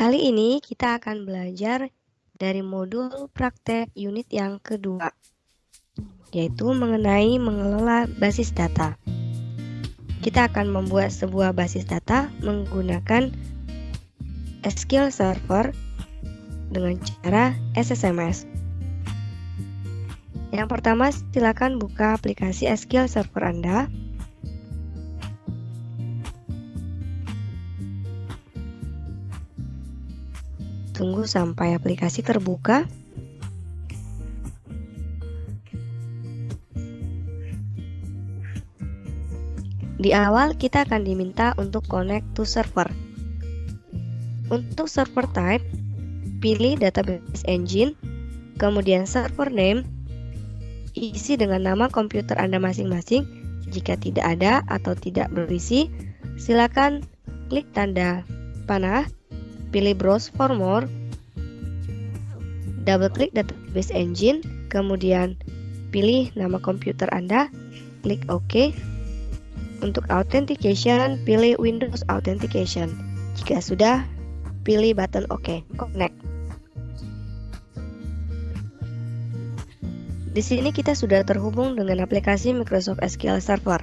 Kali ini kita akan belajar dari modul praktek unit yang kedua, yaitu mengenai mengelola basis data. Kita akan membuat sebuah basis data menggunakan SQL Server dengan cara SSMS. Yang pertama, silakan buka aplikasi SQL Server Anda. Tunggu sampai aplikasi terbuka. Di awal kita akan diminta untuk connect to server. Untuk server type, pilih database engine, kemudian server name, isi dengan nama komputer Anda masing-masing. Jika tidak ada atau tidak berisi, silakan klik tanda panah, pilih browse for more, double klik database engine, kemudian pilih nama komputer Anda, klik OK. Untuk authentication, pilih Windows Authentication. Jika sudah, pilih button OK, connect. Di sini kita sudah terhubung dengan aplikasi Microsoft SQL Server.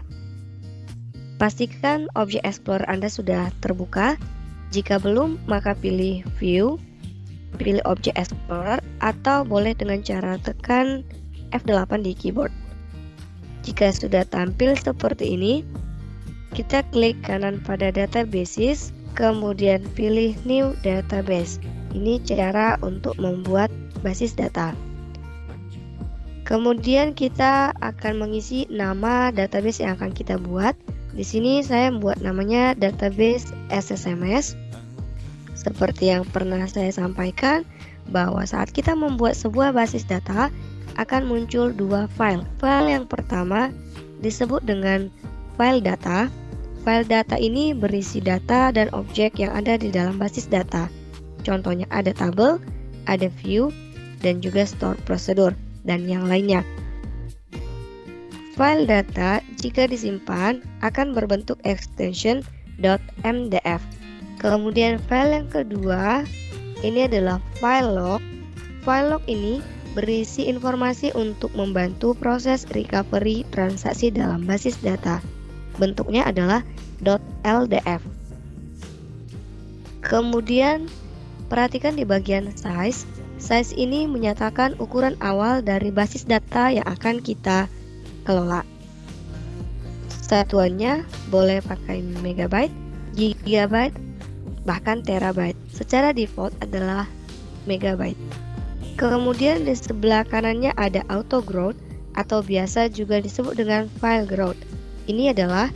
Pastikan Object Explorer Anda sudah terbuka. Jika belum, maka pilih View, pilih Object Explorer, atau boleh dengan cara tekan F8 di keyboard. Jika sudah tampil seperti ini, kita klik kanan pada Databases, kemudian pilih New Database. Ini cara untuk membuat basis data. Kemudian kita akan mengisi nama database yang akan kita buat. Di sini saya membuat namanya database SSMS. Seperti yang pernah saya sampaikan, bahwa saat kita membuat sebuah basis data akan muncul dua file. File yang pertama disebut dengan file data. File data ini berisi data dan objek yang ada di dalam basis data. Contohnya ada tabel, ada view, dan juga store procedure, dan yang lainnya. File data jika disimpan akan berbentuk extension .mdf. Kemudian file yang kedua, ini adalah file log. File log ini berisi informasi untuk membantu proses recovery transaksi dalam basis data. Bentuknya adalah .ldf. Kemudian perhatikan di bagian size. Size ini menyatakan ukuran awal dari basis data yang akan kita kelola. Satuannya boleh pakai megabyte, gigabyte, bahkan terabyte. Secara default adalah megabyte. Kemudian di sebelah kanannya ada auto growth atau biasa juga disebut dengan file growth. Ini adalah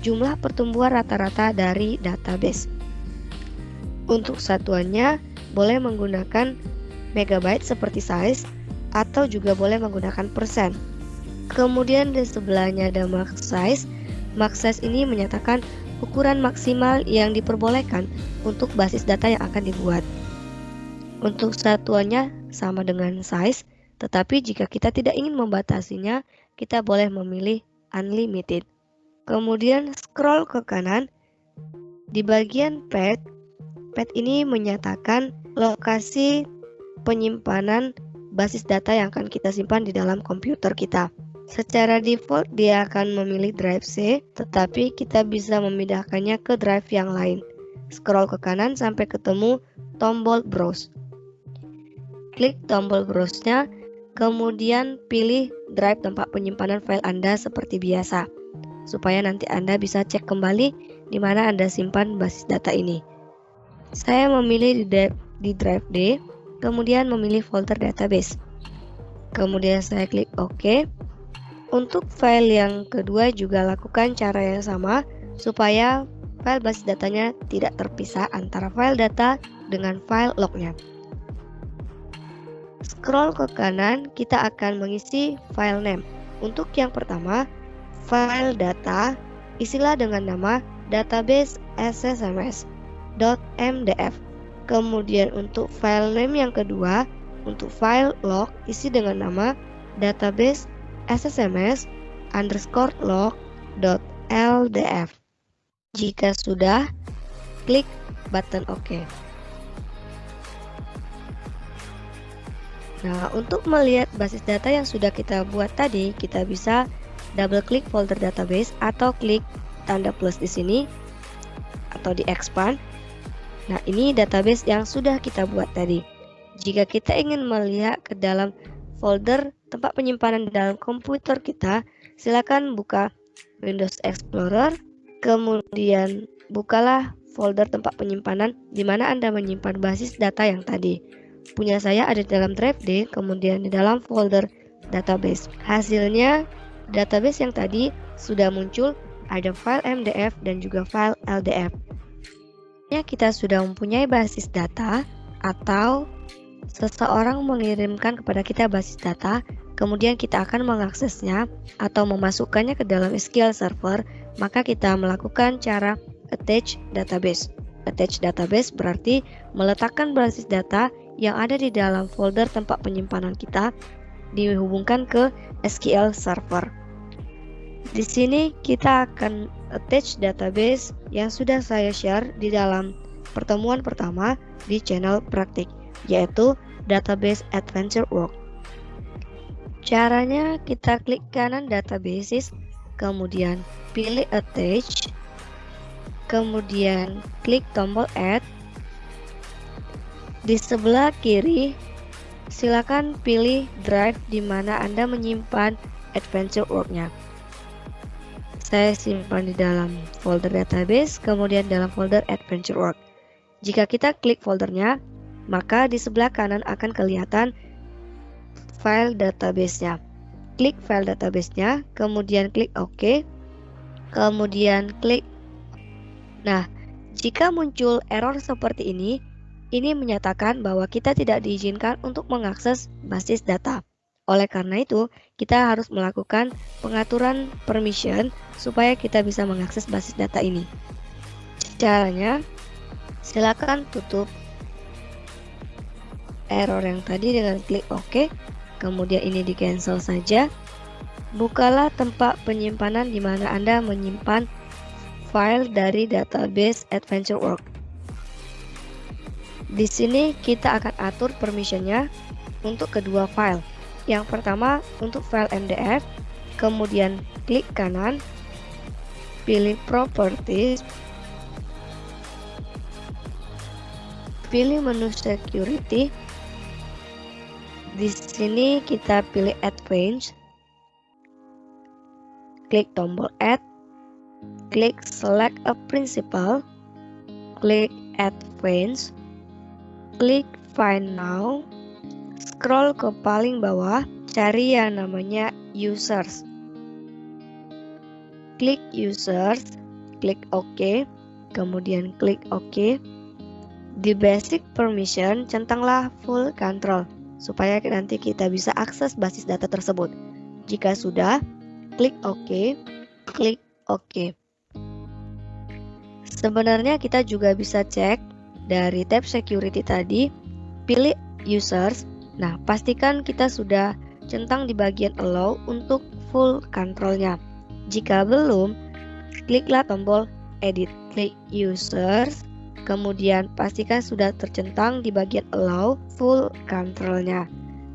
jumlah pertumbuhan rata-rata dari database. Untuk satuannya boleh menggunakan megabyte seperti size atau juga boleh menggunakan persen. Kemudian di sebelahnya ada max size. Max size ini menyatakan ukuran maksimal yang diperbolehkan untuk basis data yang akan dibuat. Untuk satuannya sama dengan size, tetapi jika kita tidak ingin membatasinya, kita boleh memilih unlimited. Kemudian scroll ke kanan. Di bagian path ini menyatakan lokasi penyimpanan basis data yang akan kita simpan di dalam komputer kita. Secara default dia akan memilih drive C, tetapi kita bisa memindahkannya ke drive yang lain. Scroll ke kanan sampai ketemu tombol browse. Klik tombol browse-nya, kemudian pilih drive tempat penyimpanan file Anda seperti biasa, supaya nanti Anda bisa cek kembali di mana Anda simpan basis data ini. Saya memilih di drive D, kemudian memilih folder database. Kemudian saya klik OK. Untuk file yang kedua juga lakukan cara yang sama, supaya file basis datanya tidak terpisah antara file data dengan file lognya. Scroll ke kanan, kita akan mengisi file name. Untuk yang pertama, file data, isilah dengan nama database SSMS.mdf. Kemudian untuk file name yang kedua, untuk file log, isi dengan nama database SSMS_log.ldf. Jika sudah, klik button OK. Nah, untuk melihat basis data yang sudah kita buat tadi, kita bisa double klik folder database atau klik tanda plus di sini atau di expand. Nah, ini database yang sudah kita buat tadi. Jika kita ingin melihat ke dalam folder tempat penyimpanan di dalam komputer kita, silakan buka Windows Explorer, kemudian bukalah folder tempat penyimpanan di mana Anda menyimpan basis data yang tadi. Punya saya ada di dalam drive D, kemudian di dalam folder database. Hasilnya, database yang tadi sudah muncul, ada file MDF dan juga file LDF. Kita sudah mempunyai basis data atau seseorang mengirimkan kepada kita basis data, kemudian kita akan mengaksesnya atau memasukkannya ke dalam SQL Server, maka kita melakukan cara attach database. Attach database berarti meletakkan basis data yang ada di dalam folder tempat penyimpanan kita dihubungkan ke SQL Server. Di sini kita akan attach database yang sudah saya share di dalam pertemuan pertama di channel praktik, yaitu Database Adventure Work. Caranya kita klik kanan databases, kemudian pilih attach, kemudian klik tombol add. Di sebelah kiri, silakan pilih drive di mana Anda menyimpan Adventure Work-nya. Saya simpan di dalam folder database, kemudian dalam folder Adventure Work. Jika kita klik foldernya, maka di sebelah kanan akan kelihatan file database-nya. Klik file database-nya, kemudian klik OK, kemudian klik. Nah, jika muncul error seperti ini menyatakan bahwa kita tidak diizinkan untuk mengakses basis data. Oleh karena itu, kita harus melakukan pengaturan permission supaya kita bisa mengakses basis data ini. Caranya, silakan tutup error yang tadi dengan klik OK, kemudian ini di cancel saja. Bukalah tempat penyimpanan di mana Anda menyimpan file dari database Adventure Work. Di sini kita akan atur permissionnya untuk kedua file. Yang pertama untuk file MDF, kemudian klik kanan, pilih Properties, pilih menu Security. Di sini kita pilih Advanced, klik tombol Add, klik Select a Principal, klik Advanced, klik Find Now, scroll ke paling bawah, cari yang namanya Users. Klik Users, klik OK, kemudian klik OK. Di Basic Permission, centanglah Full Control, supaya nanti kita bisa akses basis data tersebut. Jika sudah, klik OK, klik OK. Sebenarnya kita juga bisa cek dari tab security tadi, pilih users. Nah, pastikan kita sudah centang di bagian allow untuk full controlnya. Jika belum, kliklah tombol edit, klik users, kemudian pastikan sudah tercentang di bagian allow full controlnya.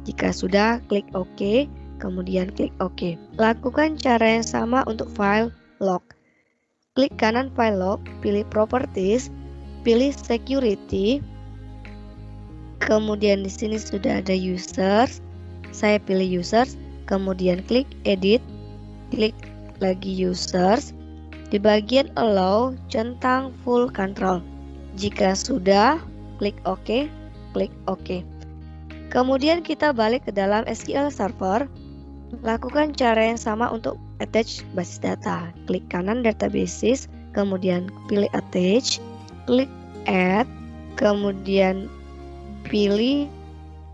Jika sudah, klik OK, kemudian klik OK. Lakukan cara yang sama untuk file log. Klik kanan file log, pilih properties, pilih security, kemudian di sini sudah ada users. Saya pilih users, kemudian klik edit, klik lagi users. Di bagian allow, centang full control. Jika sudah, klik OK, klik OK. Kemudian kita balik ke dalam SQL Server. Lakukan cara yang sama untuk attach basis data. Klik kanan databases, kemudian pilih attach, klik add, kemudian pilih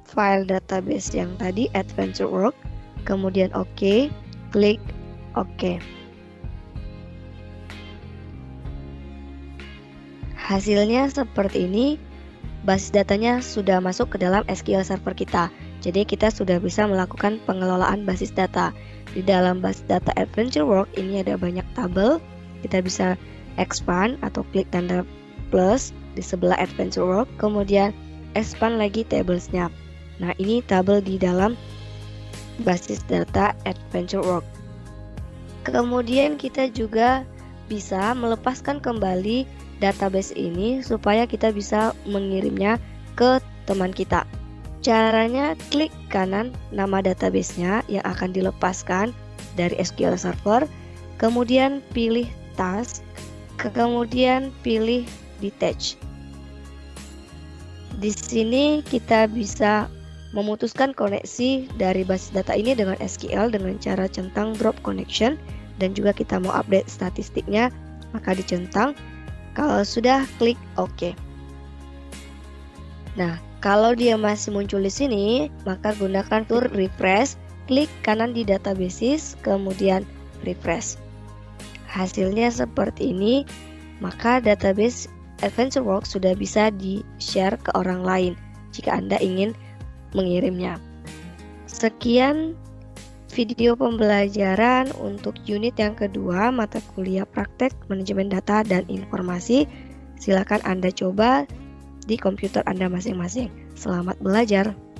file database yang tadi Adventure Work, kemudian OK, klik OK. Hasilnya seperti ini. Basis datanya sudah masuk ke dalam SQL Server kita. Jadi kita sudah bisa melakukan pengelolaan basis data. Di dalam basis data Adventure Work ini ada banyak tabel. Kita bisa expand atau klik tanda plus di sebelah Adventure Work, kemudian expand lagi tablesnya. Nah, ini tabel di dalam basis data AdventureWorks. Kemudian kita juga bisa melepaskan kembali database ini supaya kita bisa mengirimnya ke teman kita. Caranya, klik kanan nama database-nya yang akan dilepaskan dari SQL Server, kemudian pilih task, kemudian pilih detach. Di sini kita bisa memutuskan koneksi dari basis data ini dengan SQL dengan cara centang drop connection, dan juga kita mau update statistiknya, maka dicentang. Kalau sudah, klik OK. Nah, kalau dia masih muncul di sini, maka gunakan tool refresh, klik kanan di databases, kemudian refresh. Hasilnya seperti ini, maka database AdventureWorks sudah bisa di-share ke orang lain jika Anda ingin mengirimnya. Sekian video pembelajaran untuk unit yang kedua, mata kuliah praktek manajemen data dan informasi. Silakan Anda coba di komputer Anda masing-masing. Selamat belajar.